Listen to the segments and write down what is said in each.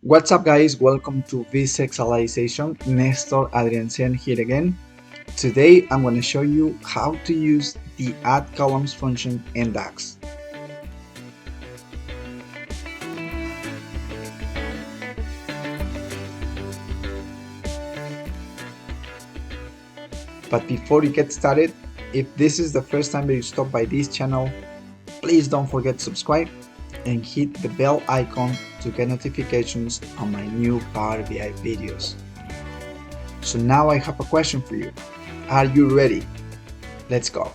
What's up guys, welcome to vizxlization. Nestor Adrianzen here again. Today I'm going to show you how to use the add columns function in DAX. But before you get started, if this is the first time that you stop by this channel, please don't forget to subscribe and hit the bell icon to get notifications on my new Power BI videos. So now I have a question for you. Are you ready? Let's go.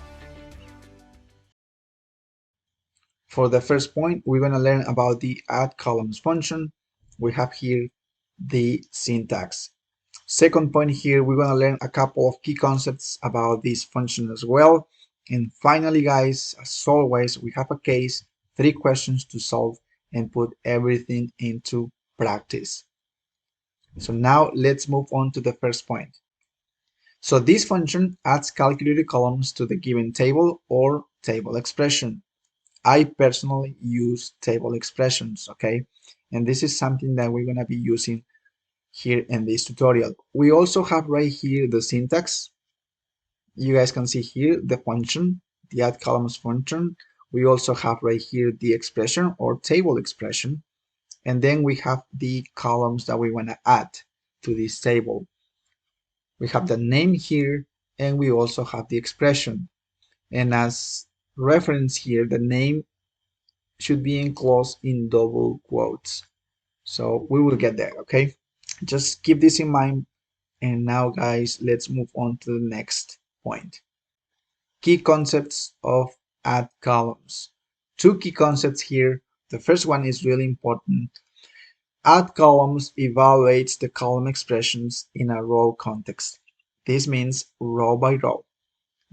For the first point, we're going to learn about the add columns function. We have here the syntax. Second point here, we're going to learn a couple of key concepts about this function as well. And finally, guys, as always, we have a case, 3 questions to solve and put everything into practice. So now let's move on to the first point. So this function adds calculated columns to the given table or table expression. I personally use table expressions, okay? And this is something that we're going to be using here in this tutorial. We also have right here the syntax. You guys can see here the function, the add columns function. We also have right here the expression or table expression. And then we have the columns that we want to add to this table. We have the name here, and we also have the expression. And as reference here, the name should be enclosed in double quotes. So we will get there, okay? Just keep this in mind. And now, guys, let's move on to the next point. Key concepts of add columns. 2 key concepts here. The first one is really important. Add columns evaluates the column expressions in a row context. This means row by row.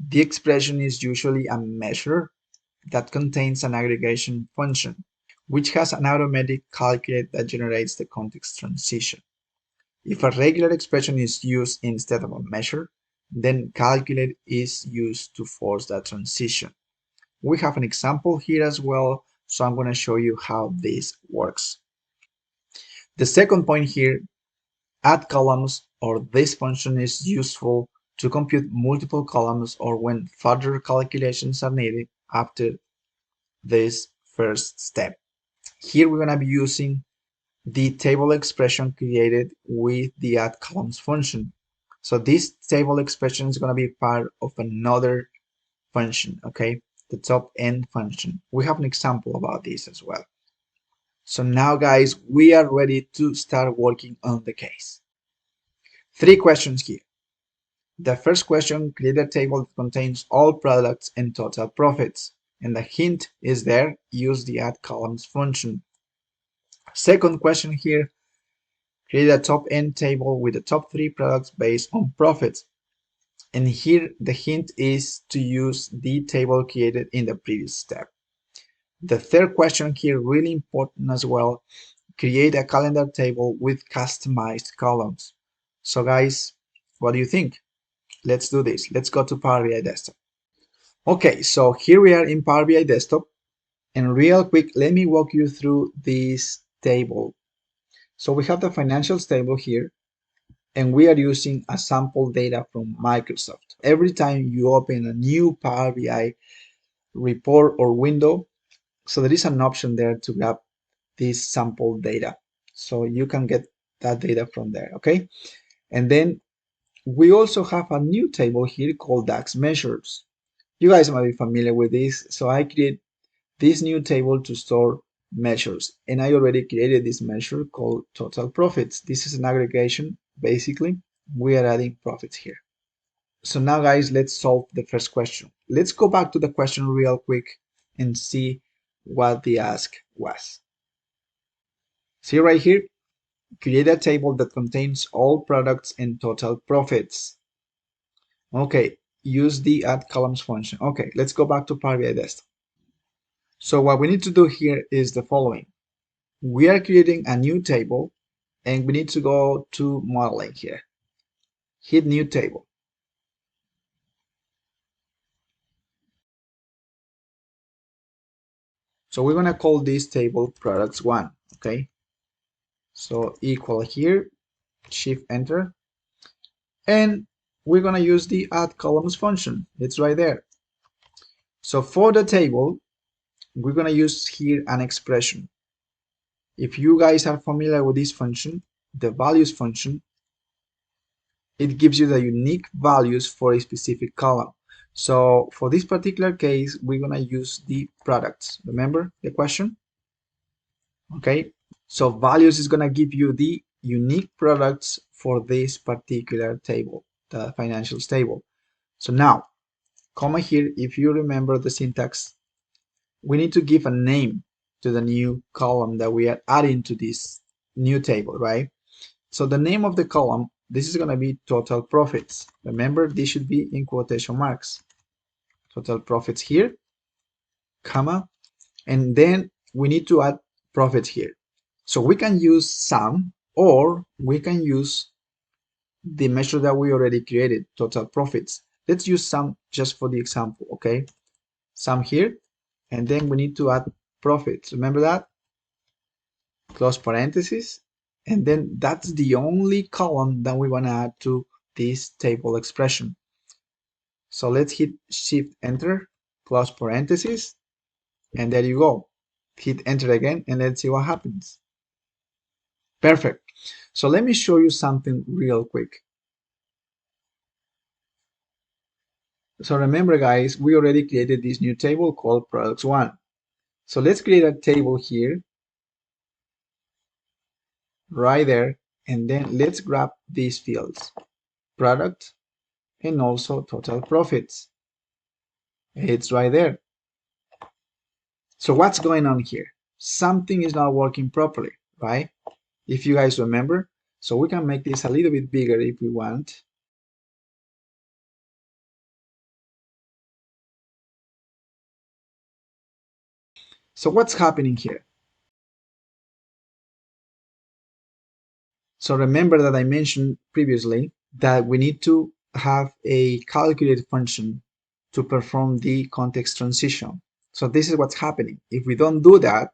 The expression is usually a measure that contains an aggregation function, which has an automatic calculate that generates the context transition. If a regular expression is used instead of a measure, then calculate is used to force that transition. We have an example here as well, so I'm going to show you how this works. The second point here, add columns or this function is useful to compute multiple columns or when further calculations are needed after this first step. Here we're going to be using the table expression created with the add columns function. So this table expression is going to be part of another function, okay? The top end function. We have an example about this as well. So now, guys, we are ready to start working on the case. 3 questions here. The first question, create a table that contains all products and total profits. And the hint is there, use the add columns function. Second question here, create a top end table with the top 3 products based on profits. And here the hint is to use the table created in the previous step. The third question here, really important as well, create a calendar table with customized columns. So guys, what do you think? Let's do this. Let's go to Power BI Desktop. Okay, so here we are in Power BI Desktop. And real quick, let me walk you through this table. So we have the financials table here, and we are using a sample data from Microsoft. Every time you open a new Power BI report or window, so there is an option there to grab this sample data. So you can get that data from there, okay? And then we also have a new table here called DAX measures. You guys might be familiar with this. So I create this new table to store measures, and I already created this measure called total profits. This is an aggregation. Basically, we are adding profits here. So now, guys, let's solve the first question. Let's go back to the question real quick and see what the ask was. See right here, create a table that contains all products and total profits. Okay, use the add columns function. Okay, let's go back to Power BI Desktop. So what we need to do here is the following. We are creating a new table, and we need to go to modeling here. Hit new table. So we're going to call this table products 1, okay? So equal here, shift enter, and we're gonna use the add columns function. It's right there. So for the table, we're gonna use here an expression. If you guys are familiar with this function, the values function, it gives you the unique values for a specific column. So for this particular case, we're gonna use the products. Remember the question? Okay, so values is gonna give you the unique products for this particular table, the financials table. So now, comma here, if you remember the syntax, we need to give a name to the new column that we are adding to this new table, right? So the name of the column, this is going to be total profits. Remember, this should be in quotation marks. Total profits here, comma, and then we need to add profits here. So we can use sum, or we can use the measure that we already created, total profits. Let's use sum just for the example, okay? Sum here, and then we need to add profits. Remember that? Close parentheses, and then that's the only column that we want to add to this table expression. So let's hit shift enter, close parentheses, and there you go. Hit enter again, and let's see what happens. Perfect. So let me show you something real quick. So remember guys, we already created this new table called products 1. So let's create a table here, right there, and then let's grab these fields, product, and also total profits. It's right there. So what's going on here? Something is not working properly, right? If you guys remember, so we can make this a little bit bigger if we want. So what's happening here? So remember that I mentioned previously that we need to have a calculated function to perform the context transition. So this is what's happening. If we don't do that,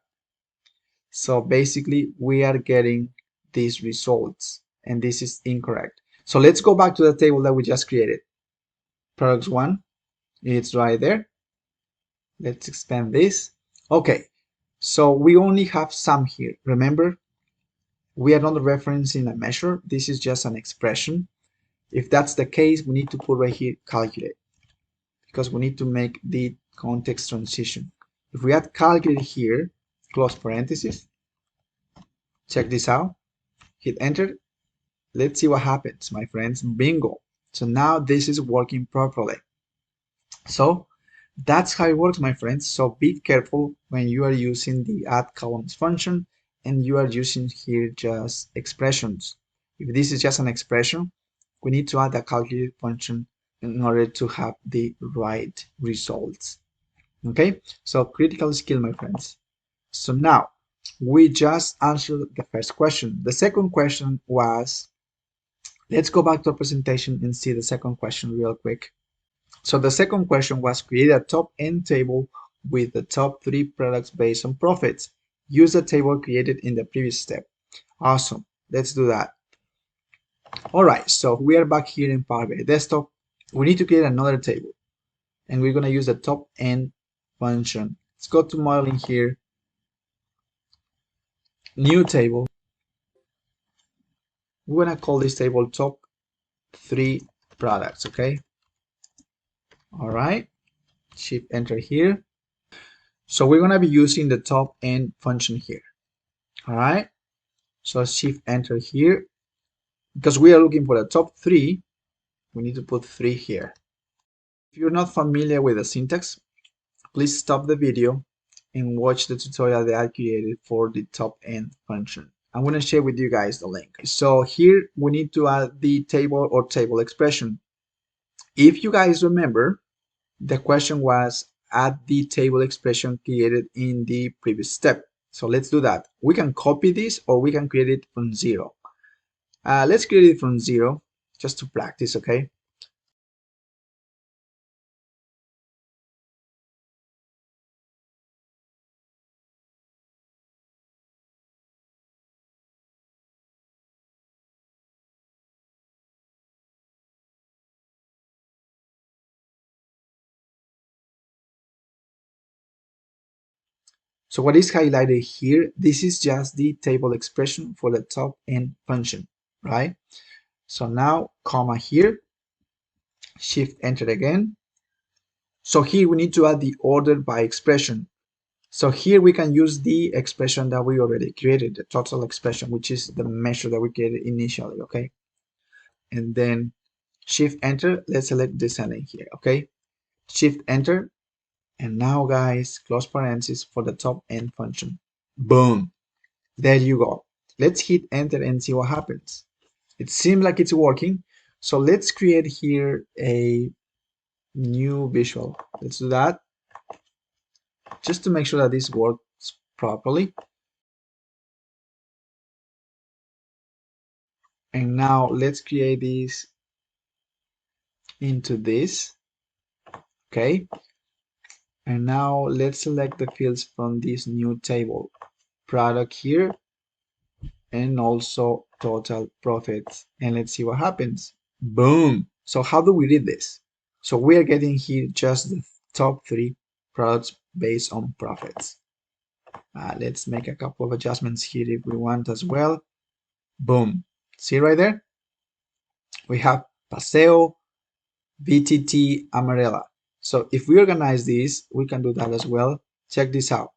so basically we are getting these results, and this is incorrect. So let's go back to the table that we just created. Products 1, it's right there. Let's expand this. Okay, so we only have sum here. Remember, we are not referencing a measure. This is just an expression. If that's the case, we need to put right here calculate, because we need to make the context transition. If we add calculate here, close parentheses, check this out, hit enter. Let's see what happens, my friends. Bingo. So now this is working properly. So that's how it works, my friends. So be careful when you are using the add columns function and you are using here just expressions. If this is just an expression, we need to add a calculate function in order to have the right results. Okay, so critical skill, my friends. So now we just answered the first question. The second question was, let's go back to our presentation and see the second question real quick. So the second question was, create a top-end table with the top 3 products based on profits. Use the table created in the previous step. Awesome. Let's do that. All right, so we are back here in Power BI Desktop. We need to create another table, and we're going to use the top-end function. Let's go to modeling here, new table. We're going to call this table top 3 products, okay? All right, shift enter here. So we're going to be using the top end function here. All right, so shift enter here. Because we are looking for the top 3, we need to put 3 here. If you're not familiar with the syntax, please stop the video and watch the tutorial that I created for the top end function. I'm going to share with you guys the link. So here we need to add the table or table expression. If you guys remember, the question was add the table expression created in the previous step. So let's do that. We can copy this or we can create it from 0. Let's create it from 0 just to practice, okay? So what is highlighted here, this is just the table expression for the top end function, right? So now comma here, shift enter again. So here we need to add the order by expression. So here we can use the expression that we already created, the total expression, which is the measure that we created initially, okay? And then shift enter, let's select descending here, okay? Shift enter, and now guys, close parentheses for the top end function. Boom, there you go. Let's hit enter and see what happens. It seems like it's working. So let's create here a new visual. Let's do that just to make sure that this works properly. And now let's create this into this, okay? And now let's select the fields from this new table, product here, and also total profits. And let's see what happens. Boom. So how do we read this? So we are getting here just the top 3 products based on profits. Let's make a couple of adjustments here if we want as well. Boom. See right there? We have Paseo, VTT, Amarela. So if we organize this, we can do that as well. Check this out.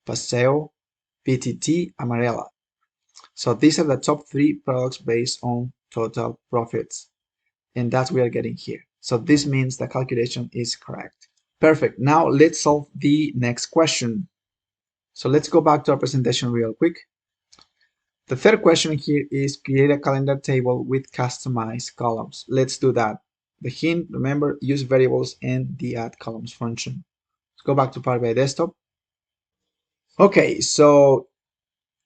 Paseo, VTT, Amarela. So these are the top 3 products based on total profits. And that's what we are getting here. So this means the calculation is correct. Perfect. Now let's solve the next question. So let's go back to our presentation real quick. The third question here is create a calendar table with customized columns. Let's do that. The hint, remember, use variables and the add columns function. Let's go back to Power BI Desktop. Okay, so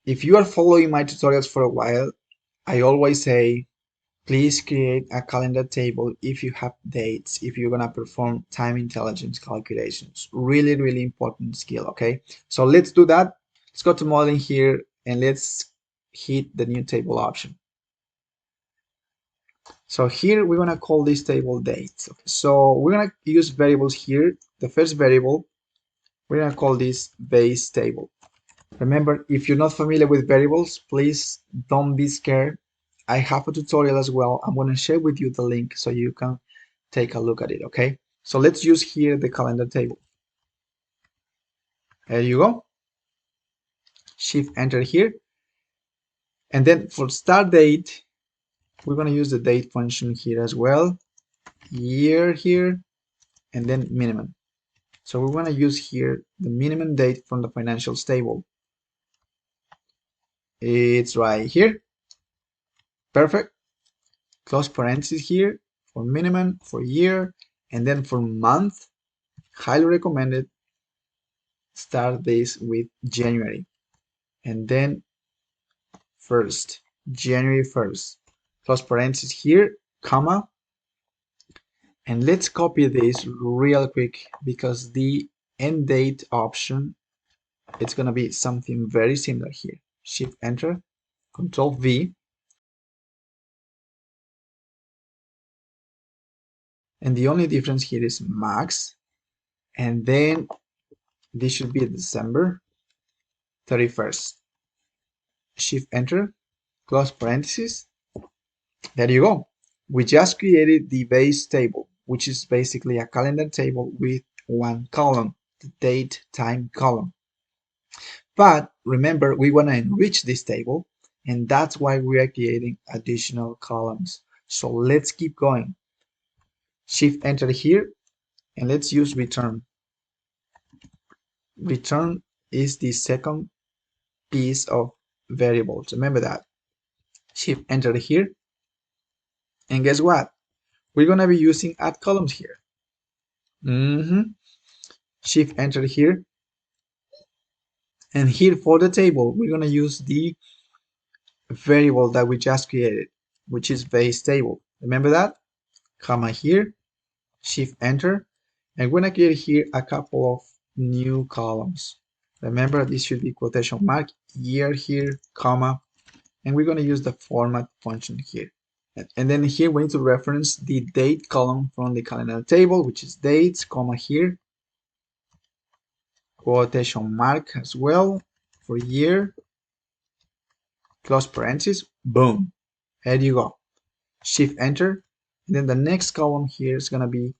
if you are following my tutorials for a while, I always say, please create a calendar table if you have dates, if you're gonna perform time intelligence calculations. Really, really important skill, okay? So let's do that. Let's go to modeling here and let's hit the new table option. So here we're gonna call this table dates. Okay, so we're gonna use variables here. The first variable, we're gonna call this base table. Remember, if you're not familiar with variables, please don't be scared. I have a tutorial as well. I'm gonna share with you the link so you can take a look at it, okay? So let's use here the calendar table. There you go. Shift enter here. And then for start date, we're going to use the date function here as well. Year here, and then minimum. So we want to use here the minimum date from the financials table. It's right here. Perfect. Close parentheses here for minimum, for year, and then for month, highly recommended, start this with January. And then first, January 1st. Close parentheses here, comma. And let's copy this real quick because the end date option, it's going to be something very similar here. Shift enter, Control V. And the only difference here is max. And then this should be December 31st. Shift enter, close parentheses. There you go. We just created the base table, which is basically a calendar table with one column, the date time column. But remember, we want to enrich this table, and that's why we are creating additional columns. So let's keep going. Shift enter here, and let's use return. Return is the second piece of variables. Remember that. Shift enter here, and guess what? We're going to be using add columns here. Shift enter here, and here for the table, we're going to use the variable that we just created, which is base table. Remember that? Comma here, shift enter, and we're going to create here a couple of new columns. Remember, this should be quotation mark, year here, comma, and we're going to use the format function here. And then here we need to reference the date column from the calendar table, which is dates, comma here, quotation mark as well for year, close parentheses, boom. There you go. Shift enter. And then the next column here is going to be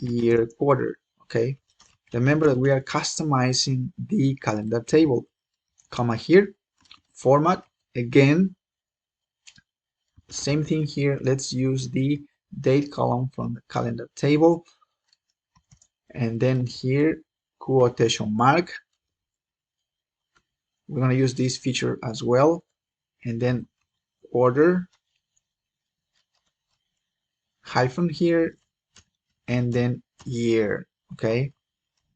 year quarter. Okay. Remember that we are customizing the calendar table. Comma here, format, again, same thing here. Let's use the date column from the calendar table. And then here, quotation mark. We're going to use this feature as well. And then order, hyphen here, and then year. Okay.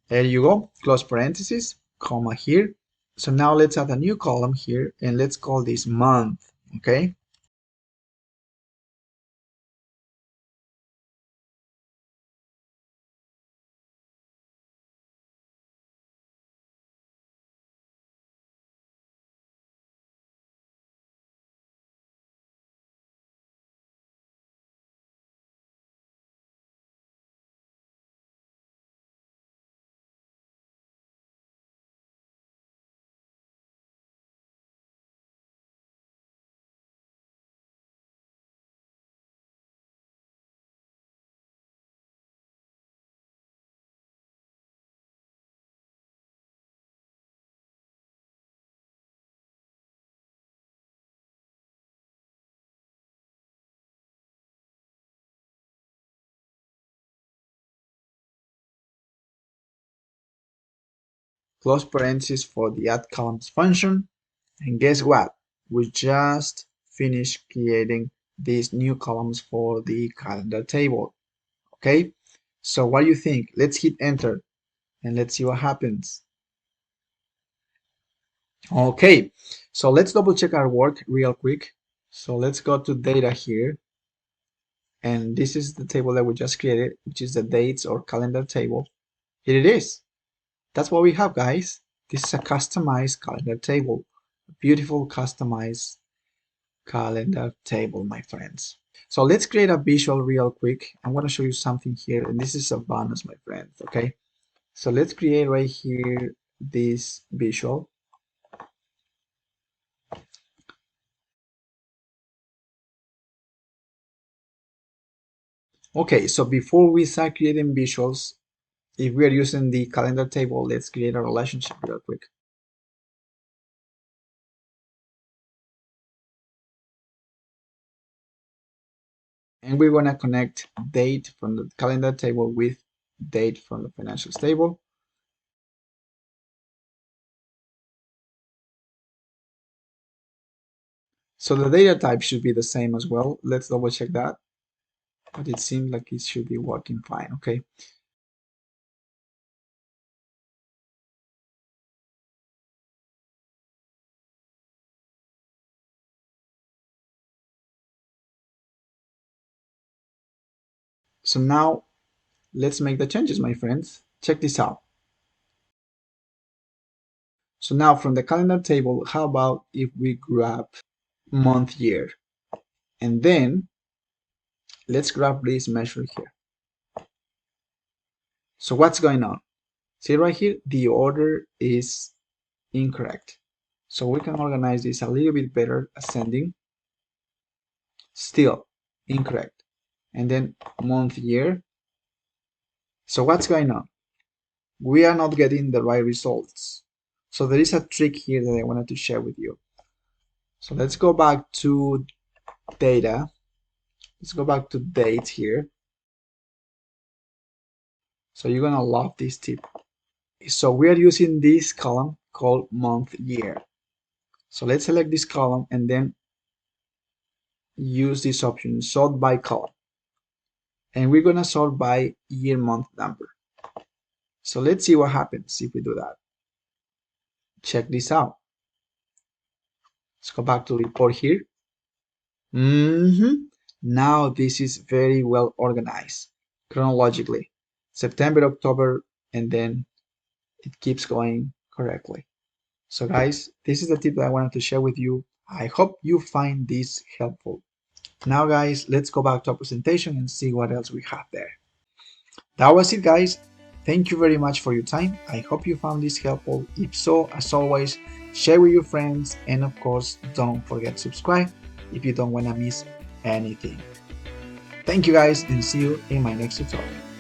There you go. Close parentheses, comma here. So now let's add a new column here and let's call this month. Okay. Close parentheses for the add columns function. And guess what? We just finished creating these new columns for the calendar table. Okay, so what do you think? Let's hit enter and let's see what happens. Okay, so let's double check our work real quick. So let's go to data here. And this is the table that we just created, which is the dates or calendar table. Here it is. That's what we have, guys. This is a customized calendar table. A beautiful customized calendar table, my friends. So let's create a visual real quick. I'm going to show you something here, and this is a bonus, my friends. Okay, so let's create right here this visual. Okay, so before we start creating visuals, if we are using the calendar table, let's create a relationship real quick. And we're going to connect date from the calendar table with date from the financials table. So the data type should be the same as well. Let's double check that. But it seems like it should be working fine. Okay. So now let's make the changes, my friends. Check this out. So now from the calendar table, how about if we grab month year? And then let's grab this measure here. So what's going on? See right here, the order is incorrect. So we can organize this a little bit better, ascending. Still incorrect. And then month year. So what's going on? We are not getting the right results. So there is a trick here that I wanted to share with you. So let's go back to data. Let's go back to dates here. So you're gonna love this tip. So we are using this column called month year. So let's select this column and then use this option, sort by column. And we're gonna sort by year month number. So let's see what happens if we do that. Check this out. Let's go back to report here. Now this is very well organized chronologically. September, October, and then it keeps going correctly. So guys, this is the tip that I wanted to share with you. I hope you find this helpful. Now guys, let's go back to our presentation and see what else we have there. That was it, guys. Thank you very much for your time. I hope you found this helpful. If so, as always, share with your friends, and of course, don't forget to subscribe if you don't want to miss anything. Thank you guys, and see you in my next tutorial.